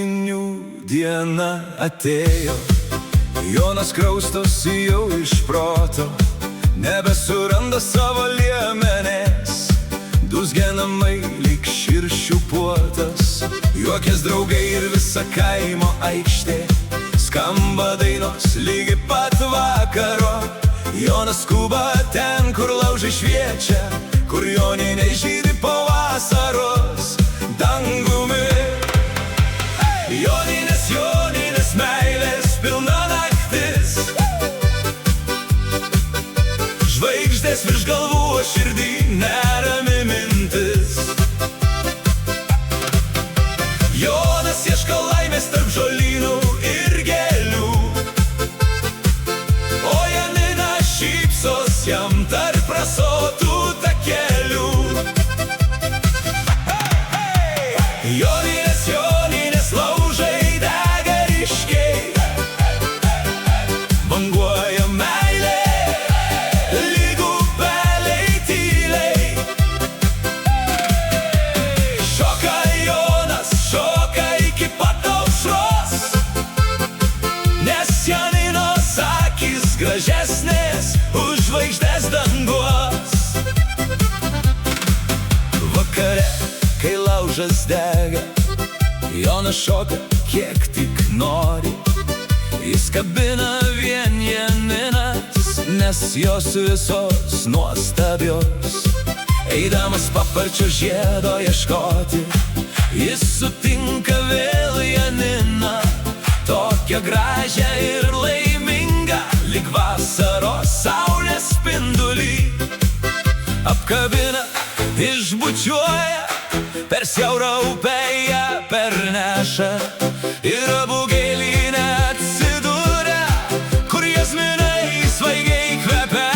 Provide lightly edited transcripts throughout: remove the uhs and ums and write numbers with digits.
giminių diena atėjo. Jonas kraustosi jau iš proto, nebesuranda savo liemenės. Dūzgia namai lyg širšių puotas, juokės draugai ir visa kaimo aikštė. Skamba dainos lygi pat vakaro. Jonas skuba ten, kur laužai šviečia, kur joniniai žydi po vasaros dangumi. Joninės, joninės, meilės pilna naktis, žvaigždės virš galvų, o širdį nerami mintis. Jonas ieško laimės tarp žolynų ir gėlių, o Janina šypsos jam tarp rasotų takelių. Joninės, joninės, laužai dega ryškiai, banguoja meilė lyg upeliai tyliai. Šoka Jonas, šoka iki pat aušros, nes Janinos akys gražesnės už žvaigždės danguos. Vakare, kai laužas dega, Jonas šoka kiek tik nori. Jis kabina vien Janinas, nes jos visos nuostabios. Eidamas paparčio žiedo ieškoti, jis sutinka vėl Janiną, tokią gražią ir laimingą, lyg vasaros saulės spindulį. Apkabina, išbučiuoja, per siaurą upę ją perneša, ir abu gėlyne atsiduria, kur jazminai svaigiai kvepia.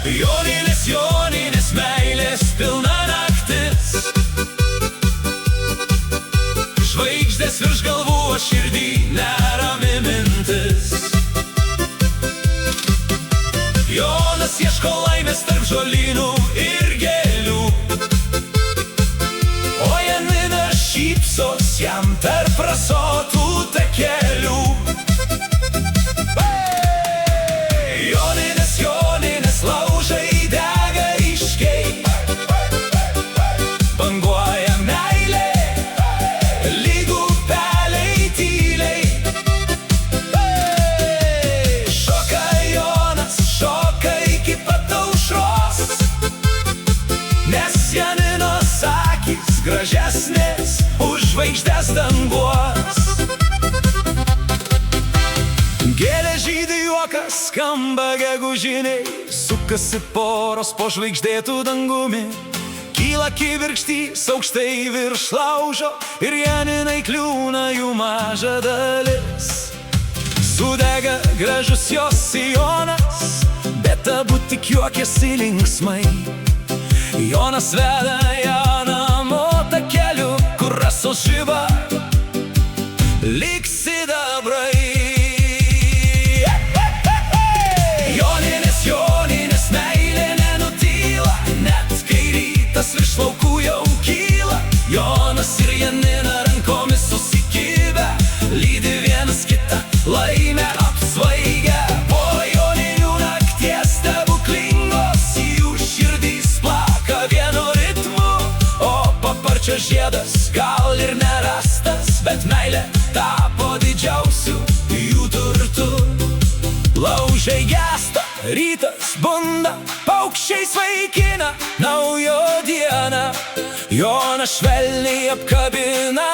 Joninės, joninės, meilės pilna naktis, žvaigždės virš galvų, o širdį nerami mintis. Jonas ieško laimės tarp žolynų ir gėlių, o Janina šypsos jam tarp rasotų takelių. Joninės, joninės, laužai dega ryškiai, banguoja meilė lyg upeliai tyliai. Šoka Jonas, šoka iki pat aušros, nes Janinos akys gražesnės už žvaigždės danguos. Gėlė žydi, juokas skamba gegužiniai, sukasi poros po žvaigždėtų dangumi. Kyla kibirkštys aukštai virš laužo, ir Janinai kliūna jų maža dalis. Sudega gražus jos sijonas, bet abu tik juokiasi linksmai. Jonas veda ją namo takeliu, kur rasos žiba lyg sidabrai. Joninės, joninės, meilė nenutyla, net kai rytas virš laukų jau kyla. Jonas ir Janina rankomis susikibę, lydi vienas kitą laimę apsvaigę. Po joninių nakties stebuklingos, jų širdys plaka vienu ritmu, o paparčio žiedas gal ir nerastas, bet meilė tapo didžiausiu jų turtu. Laužai gęsta, rytas bunda, paukščiai sveikina naujo dieną. Jonas švelniai apkabina